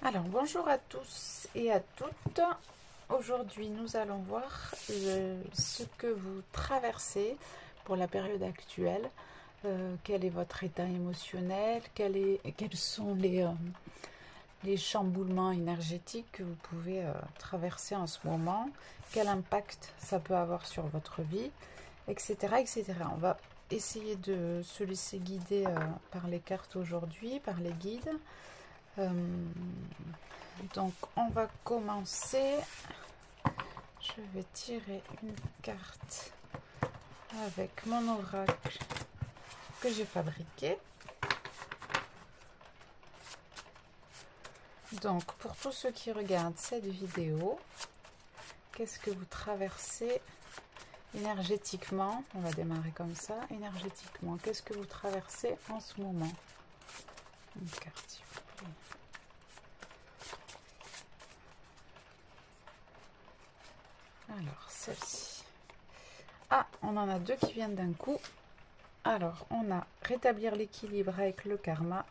Alors, bonjour à tous et à toutes. Aujourd'hui, nous allons voir ce que vous traversez pour la période actuelle. Quel est votre état émotionnel? Quels sont les chamboulements énergétiques que vous pouvez traverser en ce moment? Quel impact ça peut avoir sur votre vie, etc., etc. On va essayer de se laisser guider par les cartes aujourd'hui, par les guides. Donc on va commencer. Je vais tirer une carte avec mon oracle que j'ai fabriqué. Donc pour tous ceux qui regardent cette vidéo, qu'est-ce que vous traversez énergétiquement? On va démarrer comme ça. Énergétiquement, qu'est-ce que vous traversez en ce moment? Une carte, s'il vous plaît. Alors, celle-ci. Ah, on en a deux qui viennent d'un coup. Alors, on a rétablir l'équilibre avec le karma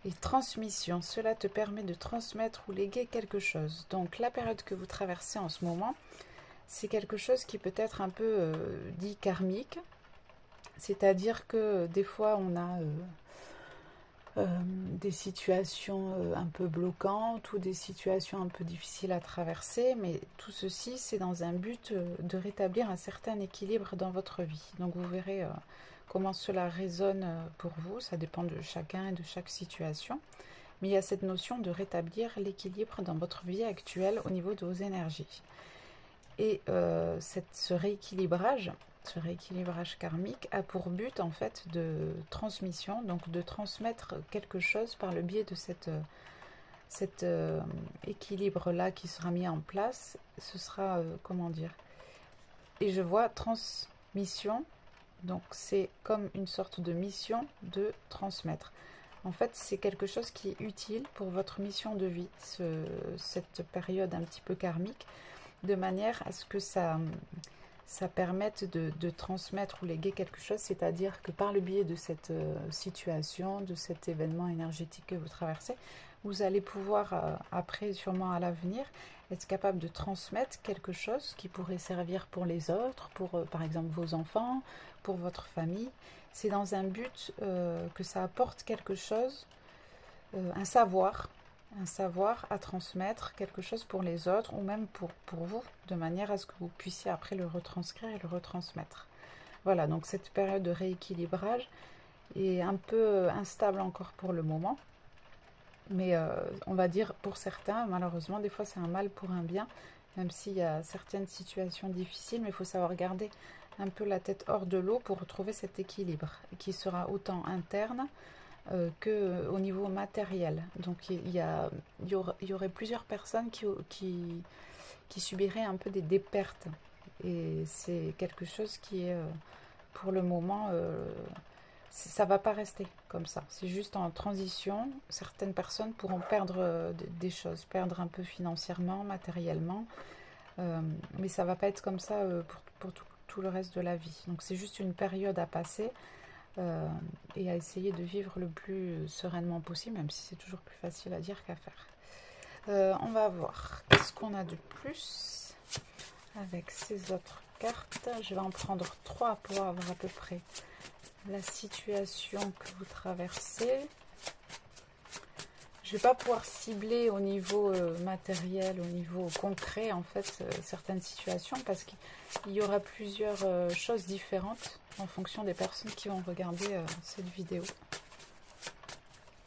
et transmission. Cela te permet de transmettre ou léguer quelque chose. Donc, la période que vous traversez en ce moment, c'est quelque chose qui peut être un peu dit karmique. C'est-à-dire que des fois, on a des situations un peu bloquantes ou des situations un peu difficiles à traverser, mais tout ceci c'est dans un but de rétablir un certain équilibre dans votre vie. Donc vous verrez comment cela résonne pour vous, ça dépend de chacun et de chaque situation, mais il y a cette notion de rétablir l'équilibre dans votre vie actuelle au niveau de vos énergies. Et ce rééquilibrage karmique a pour but en fait de transmission, donc de transmettre quelque chose par le biais de cet équilibre-là qui sera mis en place. Ce sera, comment dire, et je vois transmission, donc c'est comme une sorte de mission de transmettre. En fait, c'est quelque chose qui est utile pour votre mission de vie, cette période un petit peu karmique, de manière à ce que ça permette de transmettre ou léguer quelque chose, c'est-à-dire que par le biais de cette situation, de cet événement énergétique que vous traversez, vous allez pouvoir, après, sûrement à l'avenir, être capable de transmettre quelque chose qui pourrait servir pour les autres, pour par exemple vos enfants, pour votre famille. C'est dans un but que ça apporte quelque chose, un savoir à transmettre, quelque chose pour les autres ou même pour vous, de manière à ce que vous puissiez après le retranscrire et le retransmettre. Voilà, donc cette période de rééquilibrage est un peu instable encore pour le moment, mais on va dire pour certains, malheureusement, des fois c'est un mal pour un bien, même s'il y a certaines situations difficiles, mais il faut savoir garder un peu la tête hors de l'eau pour retrouver cet équilibre, qui sera autant interne qu'au niveau matériel. Donc il y aurait plusieurs personnes qui subiraient un peu des pertes. Et c'est quelque chose qui est, pour le moment, ça ne va pas rester comme ça. C'est juste en transition. Certaines personnes pourront perdre des choses, perdre un peu financièrement, matériellement. Mais ça ne va pas être comme ça pour tout le reste de la vie. Donc c'est juste une période à passer et à essayer de vivre le plus sereinement possible, même si c'est toujours plus facile à dire qu'à faire. On va voir qu'est-ce qu'on a de plus avec ces autres cartes. Je vais en prendre 3 pour avoir à peu près la situation que vous traversez. Je ne vais pas pouvoir cibler au niveau matériel, au niveau concret, en fait, certaines situations, parce qu'il y aura plusieurs choses différentes en fonction des personnes qui vont regarder cette vidéo.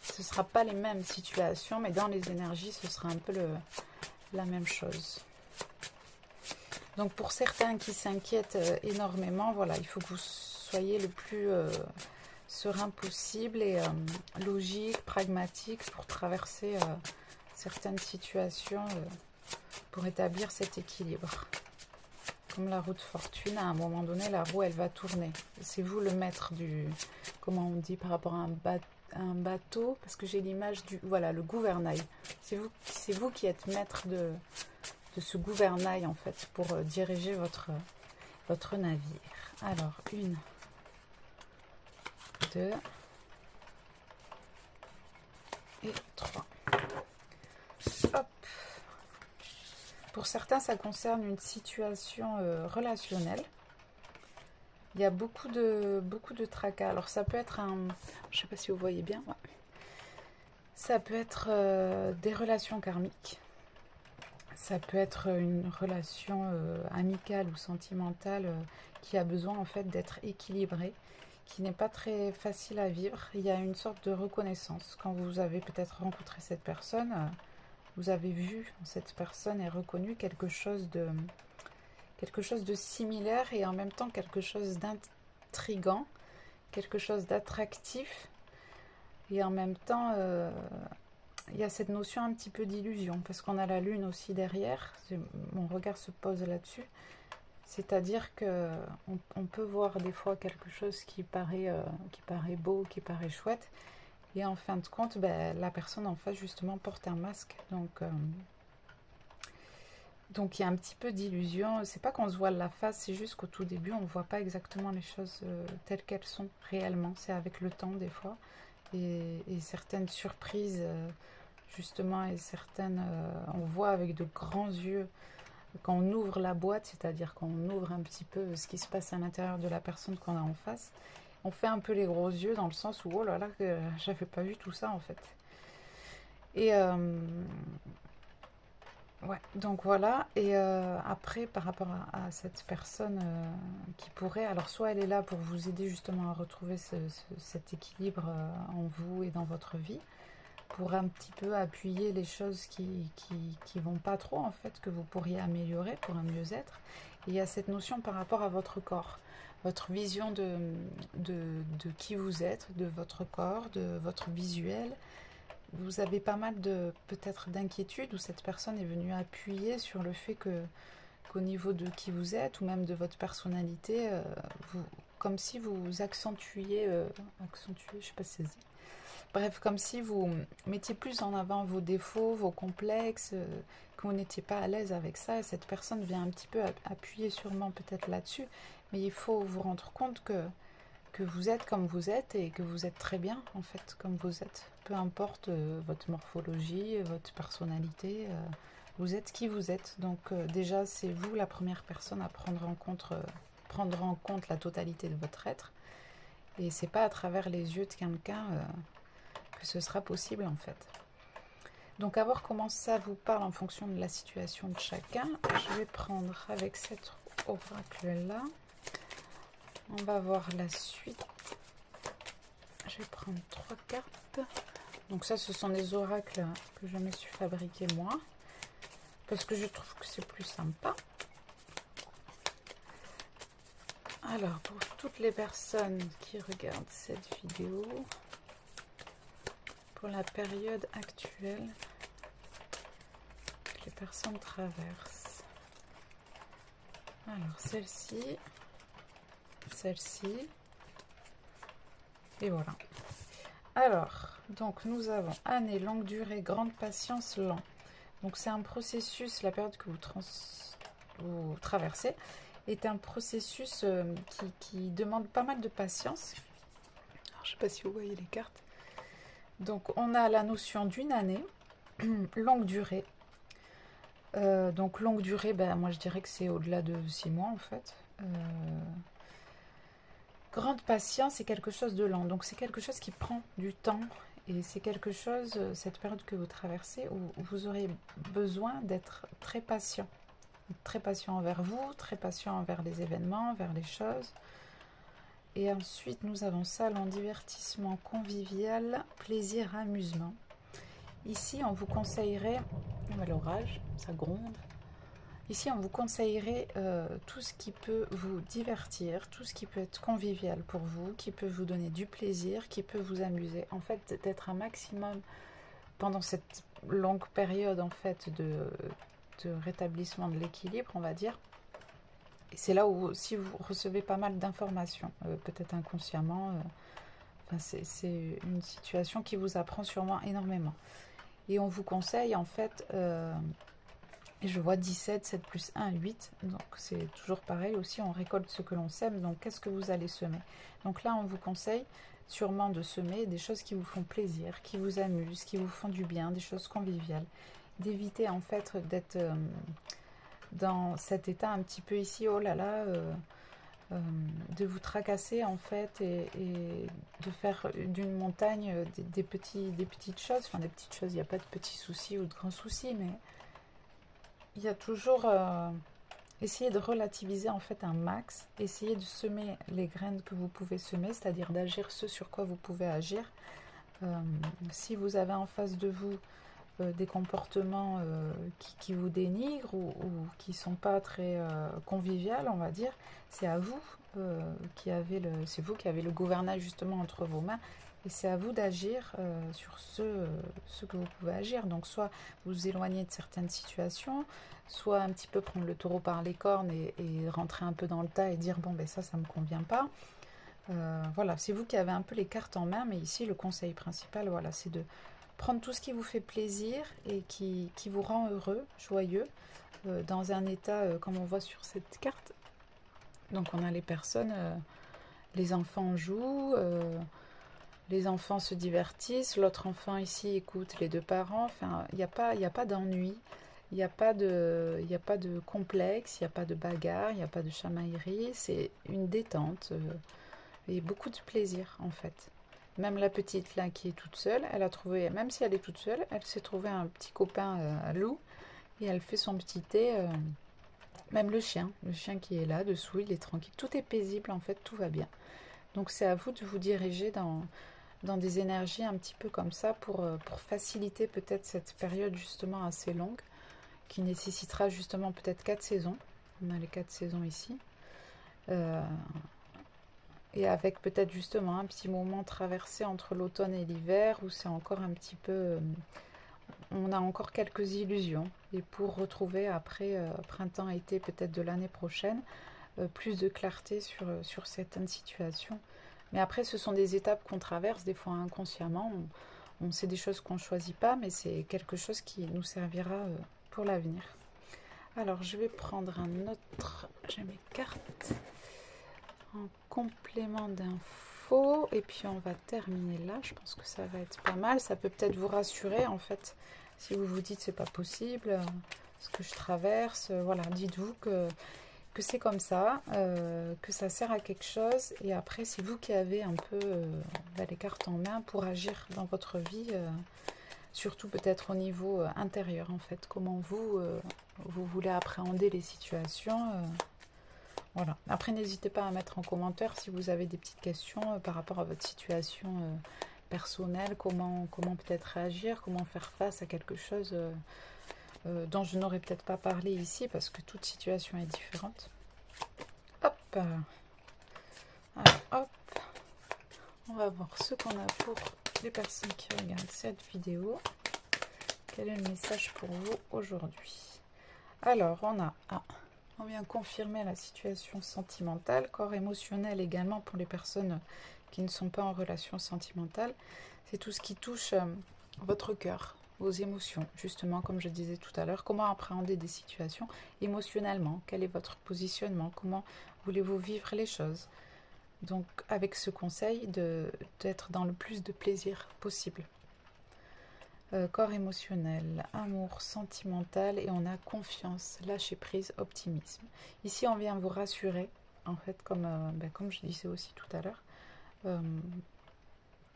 Ce ne sera pas les mêmes situations, mais dans les énergies, ce sera un peu la même chose. Donc pour certains qui s'inquiètent énormément, voilà, il faut que vous soyez le plus serein possible et logique, pragmatique pour traverser certaines situations pour établir cet équilibre. Comme la roue de fortune, à un moment donné, la roue, elle va tourner. C'est vous le maître du... Comment on dit par rapport à un bateau, parce que j'ai l'image du... Voilà, le gouvernail. C'est vous qui êtes maître de ce gouvernail, en fait, pour diriger votre navire. Alors, 1, 2 et 3. Pour certains, ça concerne une situation relationnelle. Il y a beaucoup de tracas. Alors ça peut être un... Je ne sais pas si vous voyez bien. Ouais. Ça peut être des relations karmiques. Ça peut être une relation amicale ou sentimentale qui a besoin en fait d'être équilibrée, qui n'est pas très facile à vivre. Il y a une sorte de reconnaissance. Quand vous avez peut-être rencontré cette personne, vous avez vu en cette personne et reconnu quelque chose de similaire et en même temps quelque chose d'intrigant, quelque chose d'attractif. Et en même temps, il y a cette notion un petit peu d'illusion, parce qu'on a la lune aussi derrière. Mon regard se pose là-dessus. C'est-à-dire que on peut voir des fois quelque chose qui paraît beau, qui paraît chouette, et en fin de compte, ben, la personne en face justement porte un masque. Donc il y a un petit peu d'illusion. C'est pas qu'on se voile la face, c'est juste qu'au tout début, on ne voit pas exactement les choses telles qu'elles sont réellement. C'est avec le temps des fois. Et certaines surprises, justement, et certaines, on voit avec de grands yeux quand on ouvre la boîte, c'est-à-dire quand on ouvre un petit peu ce qui se passe à l'intérieur de la personne qu'on a en face. On fait un peu les gros yeux dans le sens où, oh là là, j'avais pas vu tout ça en fait. Et ouais, donc voilà. Et après, par rapport à cette personne qui pourrait, alors soit elle est là pour vous aider justement à retrouver cet équilibre en vous et dans votre vie, pour un petit peu appuyer les choses qui vont pas trop en fait, que vous pourriez améliorer pour un mieux-être. Et il y a cette notion par rapport à votre corps, votre vision de qui vous êtes, de votre corps, de votre visuel. Vous avez pas mal de peut-être d'inquiétudes où cette personne est venue appuyer sur le fait qu'au niveau de qui vous êtes ou même de votre personnalité, comme si vous accentuiez, je sais pas si c'est... Bref, comme si vous mettiez plus en avant vos défauts, vos complexes, que vous n'étiez pas à l'aise avec ça. Et cette personne vient un petit peu appuyer sûrement peut-être là-dessus. Mais il faut vous rendre compte que vous êtes comme vous êtes et que vous êtes très bien en fait comme vous êtes. Peu importe votre morphologie, votre personnalité, vous êtes qui vous êtes. Donc déjà, c'est vous la première personne à prendre en compte la totalité de votre être. Et c'est pas à travers les yeux de quelqu'un que ce sera possible en fait. Donc à voir comment ça vous parle en fonction de la situation de chacun. Je vais prendre avec cet oracle là. On va voir la suite. Je vais prendre 3 cartes. Donc ça, ce sont des oracles que je me suis fabriqués moi, parce que je trouve que c'est plus sympa. Alors, pour toutes les personnes qui regardent cette vidéo, pour la période actuelle que les personnes traversent. Alors, celle-ci, et voilà. Alors, donc nous avons année, longue durée, grande patience, lent. Donc c'est un processus, la période que vous traversez est un processus qui demande pas mal de patience. Alors, je ne sais pas si vous voyez les cartes. Donc on a la notion d'une année, longue durée. Donc longue durée, ben, moi je dirais que c'est au-delà de 6 mois en fait. Grande patience, c'est quelque chose de lent. Donc c'est quelque chose qui prend du temps. Et c'est quelque chose, cette période que vous traversez, où vous aurez besoin d'être très patient. Très patient envers vous, très patient envers les événements, envers les choses. Et ensuite, nous avons salon, divertissement, convivial, plaisir, amusement. Ici, on vous conseillerait, l'orage, ça gronde. Ici, on vous conseillerait tout ce qui peut vous divertir, tout ce qui peut être convivial pour vous, qui peut vous donner du plaisir, qui peut vous amuser. En fait, d'être un maximum pendant cette longue période en fait de rétablissement de l'équilibre, on va dire. Et c'est là où si vous recevez pas mal d'informations, peut-être inconsciemment, c'est une situation qui vous apprend sûrement énormément. Et on vous conseille en fait... et je vois 17, 7 plus 1, 8. Donc c'est toujours pareil aussi, on récolte ce que l'on sème. Donc qu'est-ce que vous allez semer? Donc là, on vous conseille sûrement de semer des choses qui vous font plaisir, qui vous amusent, qui vous font du bien, des choses conviviales. D'éviter en fait d'être dans cet état un petit peu ici, oh là là, de vous tracasser en fait et de faire d'une montagne des petites choses, enfin des petites choses, il n'y a pas de petits soucis ou de grands soucis, mais il y a toujours essayer de relativiser en fait un max, essayer de semer les graines que vous pouvez semer, c'est-à-dire d'agir ce sur quoi vous pouvez agir. Si vous avez en face de vous des comportements qui vous dénigrent ou qui ne sont pas très conviviales, on va dire, c'est à vous c'est vous qui avez le gouvernail justement entre vos mains et c'est à vous d'agir sur ce que vous pouvez agir. Donc soit vous vous éloignez de certaines situations, soit un petit peu prendre le taureau par les cornes et rentrer un peu dans le tas et dire bon ben ça me convient pas. Voilà, c'est vous qui avez un peu les cartes en main, mais ici le conseil principal, voilà, c'est de prendre tout ce qui vous fait plaisir et qui vous rend heureux, joyeux, dans un état comme on voit sur cette carte. Donc on a les personnes, les enfants jouent, les enfants se divertissent, l'autre enfant ici écoute les deux parents, enfin il n'y a pas d'ennui, il n'y a pas de complexe, il n'y a pas de bagarre, il n'y a pas de chamaillerie, c'est une détente et beaucoup de plaisir en fait. Même la petite là qui est toute seule, elle a trouvé, même si elle est toute seule, elle s'est trouvé un petit copain loup et elle fait son petit thé. Même le chien qui est là dessous, il est tranquille. Tout est paisible en fait, tout va bien. Donc c'est à vous de vous diriger dans des énergies un petit peu comme ça pour faciliter peut-être cette période justement assez longue qui nécessitera justement peut-être 4 saisons. On a les 4 saisons ici. Et avec peut-être justement un petit moment traversé entre l'automne et l'hiver où c'est encore un petit peu... on a encore quelques illusions. Et pour retrouver après printemps-été peut-être de l'année prochaine, plus de clarté sur certaines situations. Mais après, ce sont des étapes qu'on traverse des fois inconsciemment. On sait des choses qu'on ne choisit pas, mais c'est quelque chose qui nous servira pour l'avenir. Alors, je vais prendre un autre... J'ai mes cartes en complément d'infos et puis on va terminer là. Je pense que ça va être pas mal. Ça peut peut-être vous rassurer en fait si vous vous dites c'est pas possible ce que je traverse. Voilà, dites-vous que c'est comme ça, que ça sert à quelque chose et après c'est vous qui avez un peu les cartes en main pour agir dans votre vie, surtout peut-être au niveau intérieur en fait, comment vous voulez appréhender les situations. Voilà. Après, n'hésitez pas à mettre en commentaire si vous avez des petites questions par rapport à votre situation personnelle, comment peut-être réagir, comment faire face à quelque chose dont je n'aurais peut-être pas parlé ici parce que toute situation est différente. Hop. Alors, hop. On va voir ce qu'on a pour les personnes qui regardent cette vidéo. Quel est le message pour vous aujourd'hui? Alors, on vient confirmer la situation sentimentale, corps émotionnel également pour les personnes qui ne sont pas en relation sentimentale. C'est tout ce qui touche votre cœur, vos émotions, justement, comme je disais tout à l'heure. Comment appréhender des situations émotionnellement? Quel est votre positionnement? Comment voulez-vous vivre les choses? Donc, avec ce conseil d'être dans le plus de plaisir possible. Corps émotionnel, amour, sentimental et on a confiance, lâcher prise, optimisme. Ici, on vient vous rassurer, en fait, comme je disais aussi tout à l'heure,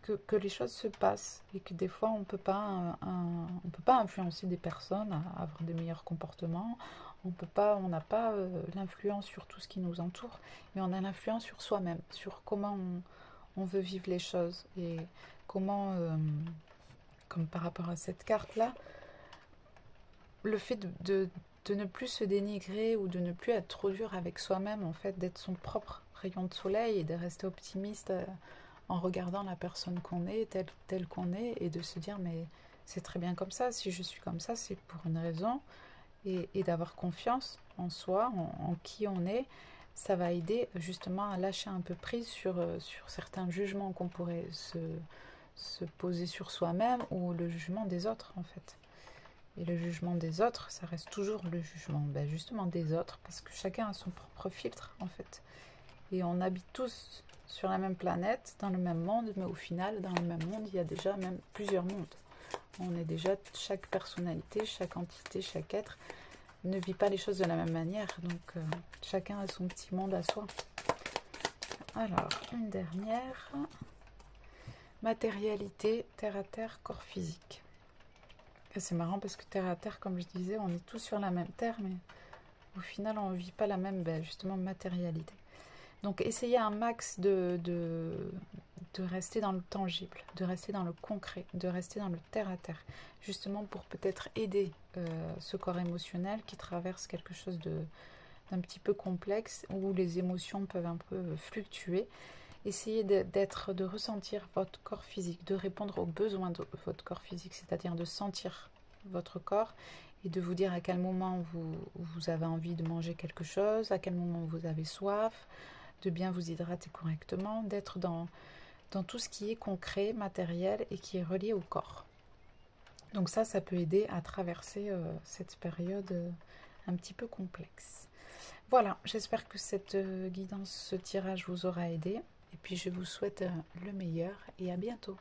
que les choses se passent et que des fois, on peut pas influencer des personnes à avoir des meilleurs comportements. On n'a pas l'influence sur tout ce qui nous entoure, mais on a l'influence sur soi-même, sur comment on veut vivre les choses et comment... comme par rapport à cette carte-là, le fait de ne plus se dénigrer ou de ne plus être trop dur avec soi-même, en fait, d'être son propre rayon de soleil et de rester optimiste en regardant la personne qu'on est, telle qu'on est, et de se dire, mais c'est très bien comme ça, si je suis comme ça, c'est pour une raison, et d'avoir confiance en soi, en qui on est, ça va aider justement à lâcher un peu prise sur certains jugements qu'on pourrait se poser sur soi-même ou le jugement des autres en fait. Et le jugement des autres, ça reste toujours le jugement justement des autres parce que chacun a son propre filtre en fait. Et on habite tous sur la même planète, dans le même monde, mais au final, dans le même monde, il y a déjà même plusieurs mondes. On est déjà chaque personnalité, chaque entité, chaque être ne vit pas les choses de la même manière. Donc, chacun a son petit monde à soi. Alors, une dernière. Matérialité, terre à terre, corps physique. C'est marrant parce que terre à terre, comme je disais, on est tous sur la même terre, mais au final, on ne vit pas la même, justement, matérialité. Donc, essayez un max de rester dans le tangible, de rester dans le concret, de rester dans le terre à terre, justement pour peut-être aider ce corps émotionnel qui traverse quelque chose d'un petit peu complexe, où les émotions peuvent un peu fluctuer. Essayez de ressentir votre corps physique, de répondre aux besoins de votre corps physique, c'est-à-dire de sentir votre corps et de vous dire à quel moment vous avez envie de manger quelque chose, à quel moment vous avez soif, de bien vous hydrater correctement, d'être dans tout ce qui est concret, matériel et qui est relié au corps. Donc ça peut aider à traverser cette période un petit peu complexe. Voilà, j'espère que cette guidance, ce tirage vous aura aidé. Et puis je vous souhaite le meilleur et à bientôt.